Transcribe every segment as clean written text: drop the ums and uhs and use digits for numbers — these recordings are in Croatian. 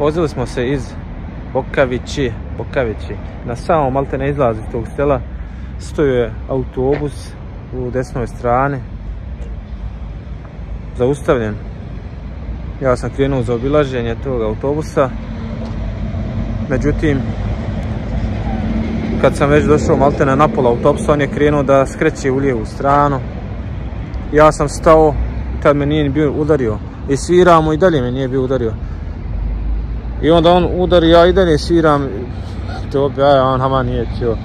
vozili smo se iz Bokavići. Na samom maltene izlazi tog sela stojio je autobus u desnoj strani, zaustavljen. Ja sam krenuo za obilaženje tog autobusa, međutim, kad sam već došao maltene na pola autobusa, on je krenuo da skreće u lijevu stranu. Ja sam stao, tad me nije bio udario. I sviramo i dalje me nije bio udario. I onda on udari, ja i dalje sviram. On hama nije htio.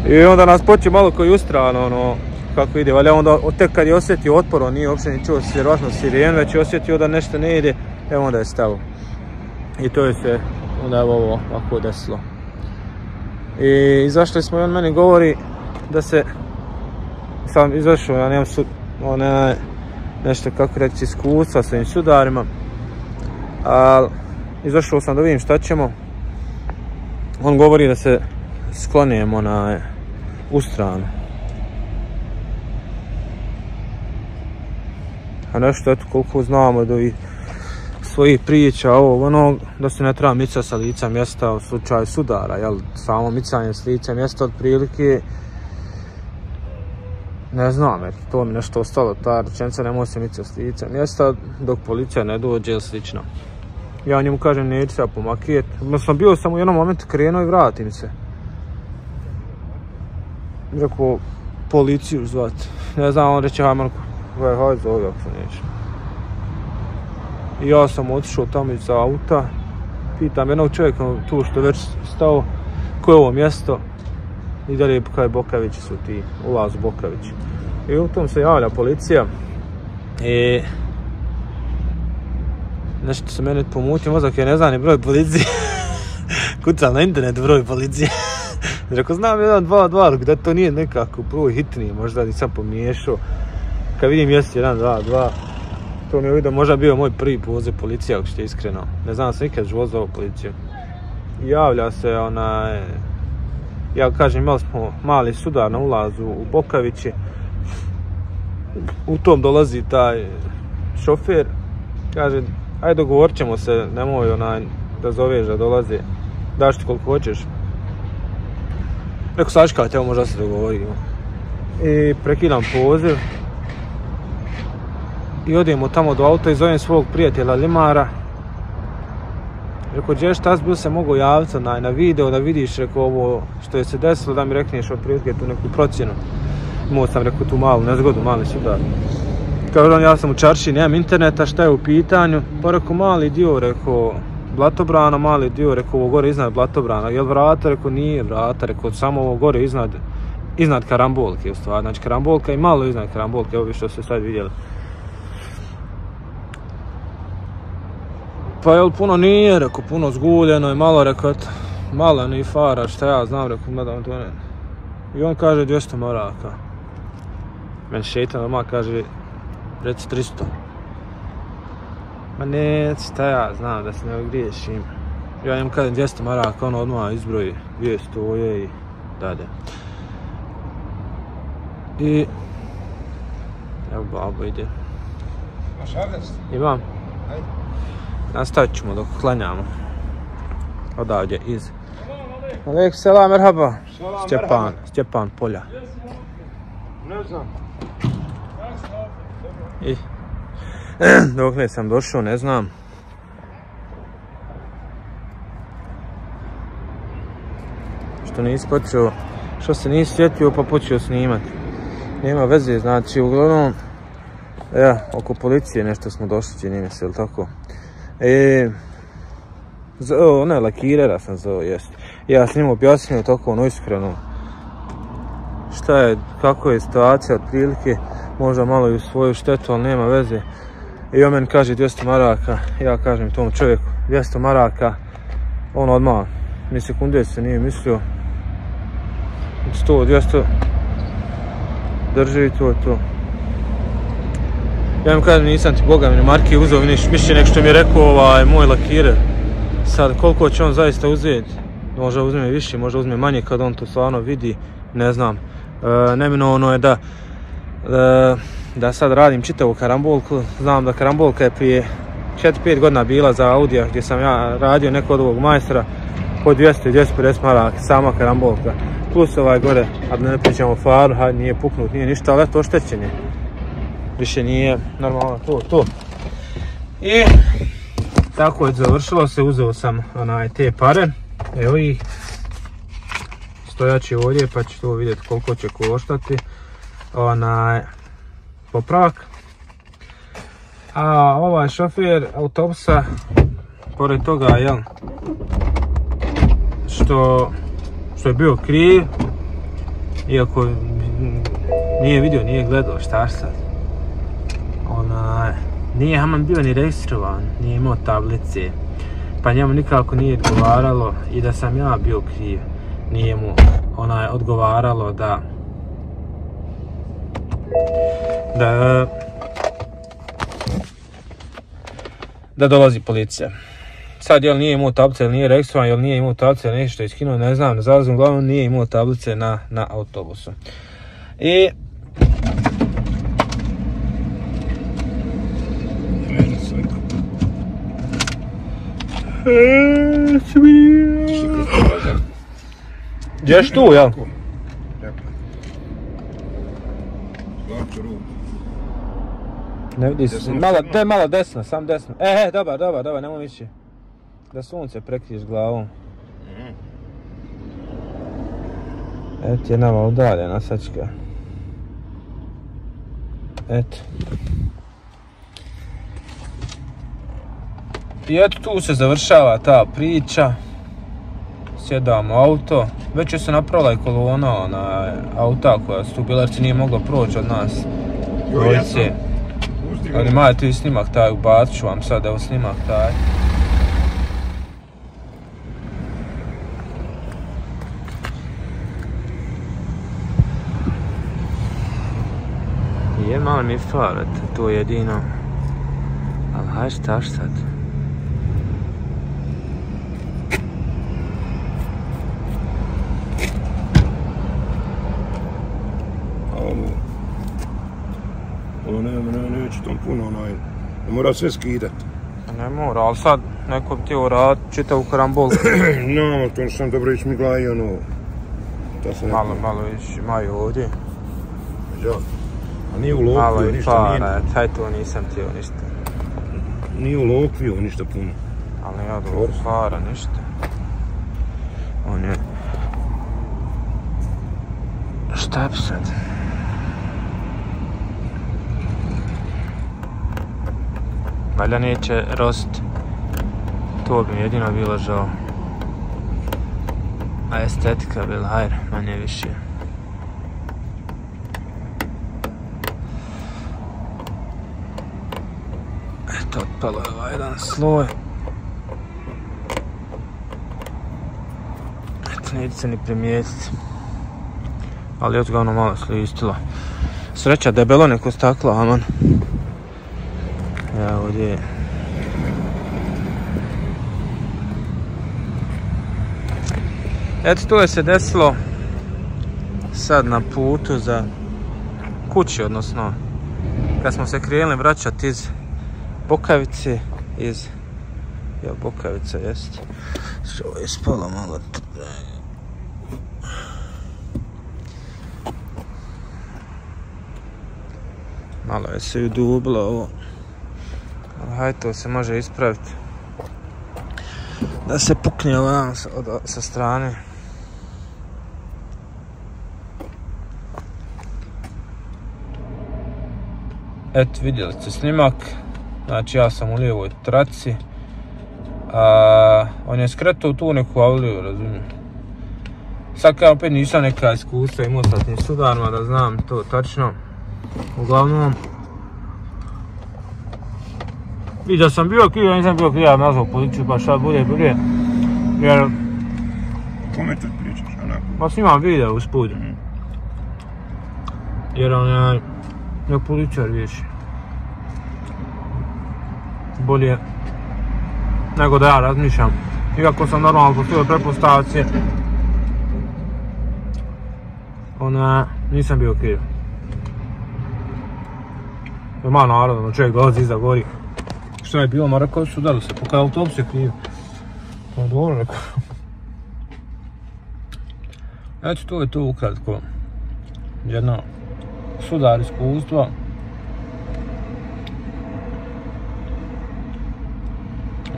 I onda nas počeo malo koji ustrano, ono, kako ide. Valja onda, tek kad je osjetio otpor, on nije uopće ni čuo vjerovatno sirenu, već je osjetio da nešto ne ide, evo onda je stao. I to je se onda ovo ovako desilo. I izašli smo i on meni govori da se, sam izašao, ja nemam nešto kako reći iskustva s ovim sudarima, ali izašao sam da vidim šta ćemo. On govori da se sklonijemo u stranu. A nešto, eto, koliko znamo do svojih priča, ono, da se ne treba micati sa lica mjesta u slučaju sudara, jel, samo micanje s lica mjesta otprilike, ne znam, eto, to mi nešto ostalo, ta rečenica ne može se micati s lica mjesta dok policija ne dođe ili slično. Ja njemu kažem, neću se pomakijeti, sam bio sam u jednom momentu krenuo i vratim se. Rekao, policiju zvati, ne znam, on reče, hajde zove ako se neće. I ja sam otišao tamo iza auta, pitam jednog čovjeka tu što je već stao, koje je ovo mjesto, i dalje kaj Bokavići su ti, ulaz u Bokavići. I u tom se javlja policija i nešto se mene pomutio mozak, ja ne znam ni broj policije. Kucam na internetu broj policije. Rekao, znam 122, gdje to nije nekako broj hitniji, možda nisam pomiješao. Kad vidim mjesto 122, to mi je vidio možda bio moj prvi poziv policije, ako ćete iskreno. Ne znam, sam nikad život zvao policiju. Javlja se ja kažem, imali smo mali sudar na ulazu u Bokavići. U tom dolazi taj šofer, kaže, ajde dogovorit ćemo se, nemoj da zoveš da dolazi, daš ti koliko hoćeš. Rekao, sačekajte, evo možda se dogovorimo. I prekidam poziv. I odemo tamo do auta i zovem svog prijatelja Limara. Rekao, gdje šta bil se mogu javiti na video da vidiš, rekao, ovo što je se desilo, da mi rekneš otprilike tu neku procjenu. Imao sam, rekao, tu malu nezgodu, mali sudar. Kao ja sam u čarši, nemam interneta, šta je u pitanju? Pa rekao, mali dio, rekao, Blatobrana, mali dio, rekao, ovo gore iznad Blatobrana. Jel vrata? Rekao, nije vrata, rekao, samo ovo gore iznad Karambolke, u stvari. Znači, Karambolka i malo iznad Karambolke, evo vi što ste sad vidjeli. Pa jel puno nije, rekao, puno zguljeno je, malo, rekao, malo ni fara, šta ja znam, rekao, gledam to ne. I on kaže 200 maraka. Meni šeitan odmah kaže, reci 300. Ma ne, šta ja znam, da se ne griješim. Ja njemu kažem 200 maraka, on odmah izbroji 200 i dalje. I evo babo ide. Imaš adres? Imam. Ajde. Nastavit ćemo dok klanjamo. Odavdje iz Alek selam, merhaba. Stjepan Polja. Ne znam. I dok ne sam došao, ne znam. Što se nisi sjetio pa počeo snimati. Nema veze, znači uglavnom oko policije nešto smo došli, čini mi se, ili tako? Ne, lakirera sam zove, jest. Ja s njim objasnio tako ono iskreno šta je, kako je situacija otprilike, možda malo i u svoju štetu, ali nema veze. I on meni kaže 200 maraka, ja kažem tom čovjeku 200 maraka, on odmah, ni sekunde se nije mislio, 100, 200, drži i to. Ja im kažem, nisam ti boga mi na marki uzeo, više nek što mi je rekao moj lakirer. Sad, koliko će on zaista uzeti? Možda uzme više, možda uzme manje kad on to stvarno vidi, ne znam. Neminovno je da sad radim čitavu karambolku. Znam da karambolka je prije 4-5 godina bila za Audija gdje sam ja radio neko od ovog majstora po 200 i 250 maraka, sama karambolka. Plus ovaj gore, a da ne pričamo faru, hajde nije puknut, nije ništa, ali eto oštećen je. Više nije normalno to. I tako je završilo se, uzeo sam te pare, evo ih. Stojaći ovdje pa ću to vidjeti koliko će koštati popravak. A ovaj šofer autobusa, pored toga što je bio kriv, iako nije vidio, nije gledao šta sad, nije Haman bio ni registrovan, nije imao tablice, pa njemu nikako nije odgovaralo i da sam ja bio kriv, nije mu odgovaralo da dolazi policija. Sad jel nije imao tablice, jel nije registrovan, jel nije imao tablice, jel nešto iskinuo, ne znam, ne zalazim, uglavnom nije imao tablice na autobusu. I gdješ tu, jel? Ne vidi se, malo desno, sam desno. Dobar, nemoj ići. Da sunce prekriješ glavom. Eto je nama udaljena sačka. Eto. I eto tu se završava ta priča. Sjedamo u auto. Već je se napravila i kolona auta koja su tu bila jer se nije moglo proći od nas. Dvojice. Ali maj tu i snimak taj, ubacit ću vam sad, evo snimak taj. Je malo mi farat, to je jedino. Ali haj šta sad? Neće tom puno ne mora sve skidat. Ne mora, ali sad neko bi htio radit čitavu karambolku. No, to sam dobro ići migla i Malo ići maju ovdje. A nije u lokviju ništa. Malo i para, taj to nisam htio ništa. Nije u lokviju ništa puno. Ali ja do para ništa. On je... Šta bi sad? Valjda neće rost. To bi mi jedino bilo žao. A estetika bila, hajde, manje više. Eto, otpalo je ovaj jedan sloj. Eto, neće se ni primijetiti. Ali je odgavno malo slistilo. Sreća, debelo neko staklo, aman. Ja ovdje je. Eto, to je se desilo sad na putu za kući, odnosno kad smo se krenuli vraćati iz Bokavice, jel Bokavica jest, što je spalo malo. Malo je se udubilo ovo. Hajde, to se može ispraviti. Da se pukne ovam sa strane. Eto, vidjeli ste snimak. Znači, ja sam u lijevoj traci. On je skretao tu neku avliju, razumijem. Sad kao opet nisam neka iskustva imao sa tim sudarima da znam to tačno. Uglavnom, i da sam bio kriv, ja nisam bio kriv, ja nazvao policiju, pa šta bude, jer... Kome to pričaš, onako? Pa snimam video usput. Jer nek policija riješi. Bolje nego da ja razmišljam. Iako sam normalno postupio pretpostavci, nisam bio kriv. Ima naravno, čovjek dolazi iza gori. Šta je bilo, ma rekao su da li se, pokaj autobus je kriv. Pa dobro, rekao. Eto, to je to ukratko. Jedno sudar iskustva.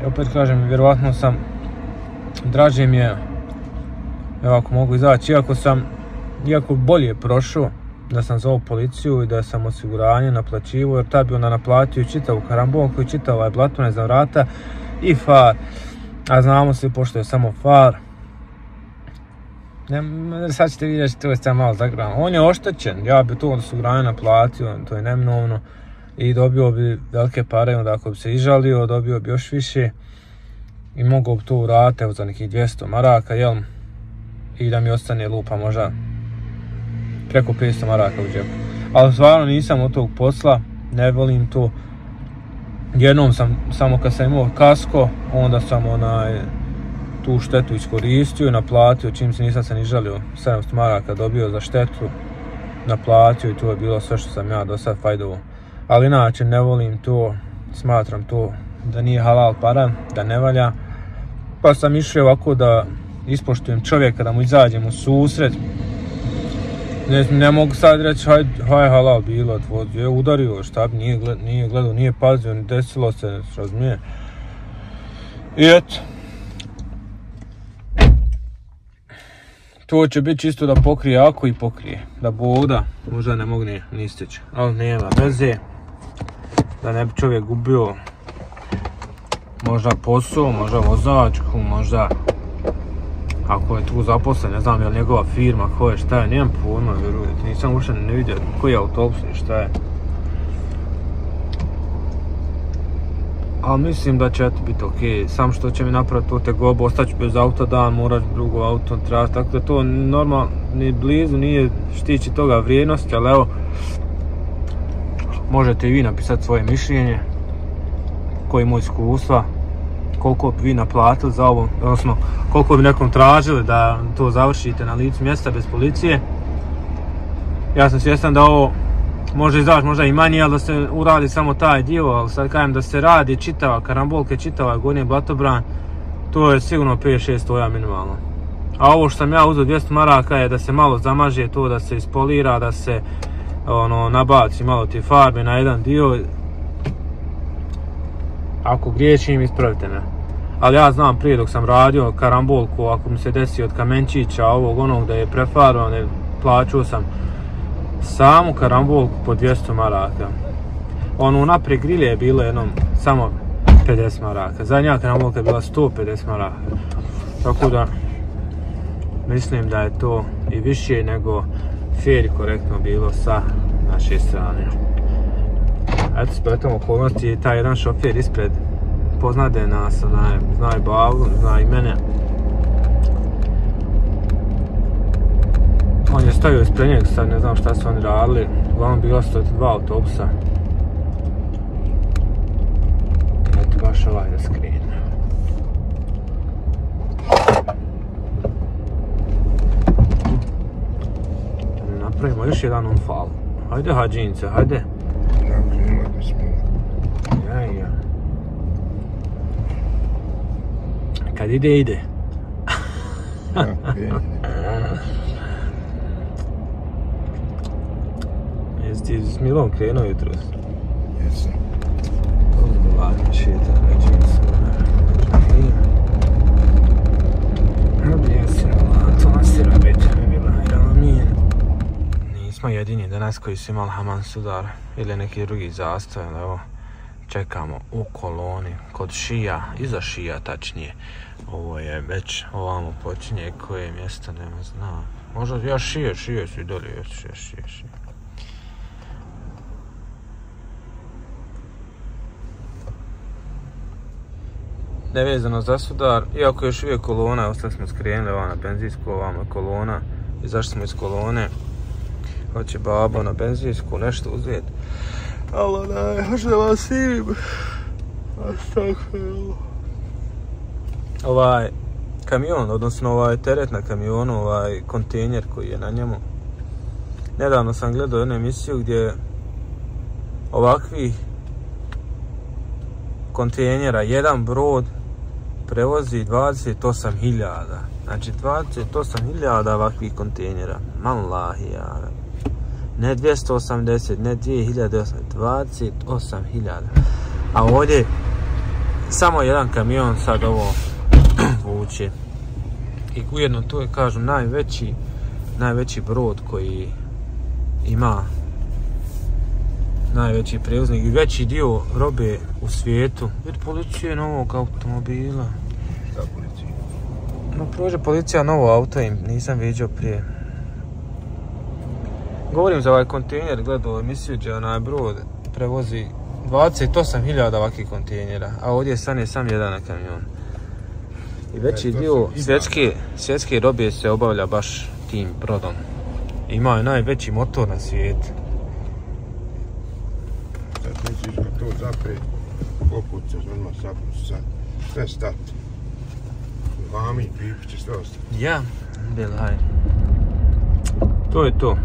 I opet kažem, vjerovatno sam, draže mi je, evo ako mogu izaći, iako bolje prošao, da sam zvao policiju i da sam osiguranje naplaćivo, jer tad bi onda naplatio čitavu karambolku i čitav ovaj blatone za vrata i far. A znamo svi pošto je samo far. Sad ćete vidjeti, to je sad malo zagrano. On je oštećen, ja bi to osiguranje naplatio, to je neminovno. I dobio bi velike pare, onda ako bi se izžalio, dobio bi još više. I mogao bi to uraditi, evo za nekih 200 maraka, jel? I da mi ostane lupa možda preko 500 maraka u džepu. Ali stvarno nisam od tog posla, ne volim to. Jednom sam, samo kad sam imao kasko, onda sam tu štetu iskoristio i naplatio, čim se nisam se ni žalio, 700 maraka dobio za štetu, naplatio i to je bilo sve što sam ja do sad fajdovo. Ali inače ne volim to, smatram to da nije halal para, da ne valja. Pa sam išao ovako da ispoštujem čovjeka, da mu izađem u susret. Ne mogu sad reći, haj halal bilo, je udario, šta bi, nije gledao, nije pazio, ni desilo se, razumije. I eto. To će biti čisto da pokrije, ako i pokrije. Da Bog da, možda ne mogne ni isteći. Ali nema veze. Da ne bi čovjek gubio možda posao, možda vozačku, možda ako je tu zaposlen, ne znam je li njegova firma, ko je, šta je, nemam pojma, vjerujete, nisam uopšte ne vidio koji je autobus i šta je. Ali mislim da će biti ok, sam što će mi napraviti to tegobu, ostaću bez auta dan, morat drugo auto tražiti, tako da to normalno ni blizu nije štići toga vrijednosti, ali evo, možete i vi napisati svoje mišljenje, koji je moj iskustva, koliko bi vi naplatili za ovo, odnosno koliko bi nekom tražili da to završite na licu mjesta bez policije. Ja sam svjestan da ovo može izaći možda i manje, ali da se uradi samo taj dio, ali sad kažem da se radi čitava karambolka, čitava Gornji Blatobran, to je sigurno 5-6 oja minimalno. A ovo što sam ja uzeo 200 maraka je da se malo zamaže to, da se ispolira, da se nabaci malo te farbe na jedan dio. Ako griješim, ispravite me. Ali ja znam prije dok sam radio karambolku, ako mi se desi od kamenčića ovog onog da je prefarban, plaćao sam samu karambolku po 200 maraka. Naprijed grilje je bilo jednom samo 50 maraka. Zadnja karambolka je bila 150 maraka. Tako da mislim da je to i više nego fair i korektno bilo sa naše strane. Eto, spletom okolnosti, taj jedan šofer ispred poznade nas, zna i bavu, zna i mene. On je stavio ispred njeg, sad ne znam šta su oni radili, uglavnom bila su 2 autobusa. Eto, baš ovaj da skrine. Napravimo još jedan unfall. Hajde hađince, hajde. Ja. Kad ide. Jesi ti s Milom krenuo jutros? Jesam. Ovdje šeta, nećem se. To nasira biti mi bila Ramin. Nismo jedini danas koji su imali Haman sudar ili neki drugi zastoj, ali evo čekamo u koloni kod Šija, iza Šija tačnije. Ovo je već ovamo počinje, koje mjesto nema zna. Možda ja Šije su i dolje, Šije. Nevezano za sudar, iako još uvijek kolona, ostali smo skrenuli ovamo na benzinsku, ovamo je kolona, izašli smo iz kolone. Hoće babo na benzinsku nešto uzeti. Ali daj, hoće da vas sivim. Ovaj kamion, odnosno ovaj teret na kamionu, ovaj kontejner koji je na njemu. Nedavno sam gledao jednu emisiju gdje ovakvi kontejnera, jedan brod prevozi 28.000. Znači 28.000 ovakvih kontejnera. Wallahi ja. Ne 280, ne 2000, 28.000. A ovdje samo jedan kamion sad ovo vuče. I ujedno to je, kažu, najveći brod koji ima najveći prijevoznik i veći dio robe u svijetu. Vidi policije novog automobila. Šta policija? No, prođe policija novo auto im, nisam vidio prije. Govorim za ovaj kontejner, gledao emisiju gdje onaj brod prevozi 28.000 ovakvih kontejnera, a ovdje stane sam jedan na kamion. I veći dio svjetske robe se obavlja baš tim brodom. Ima je najveći motor na svijetu. Sad misliš kad to zapre, popucaš, odmah sad, sve stati. Vami, pipi će sve ostati. Ja, bilaj. To je to.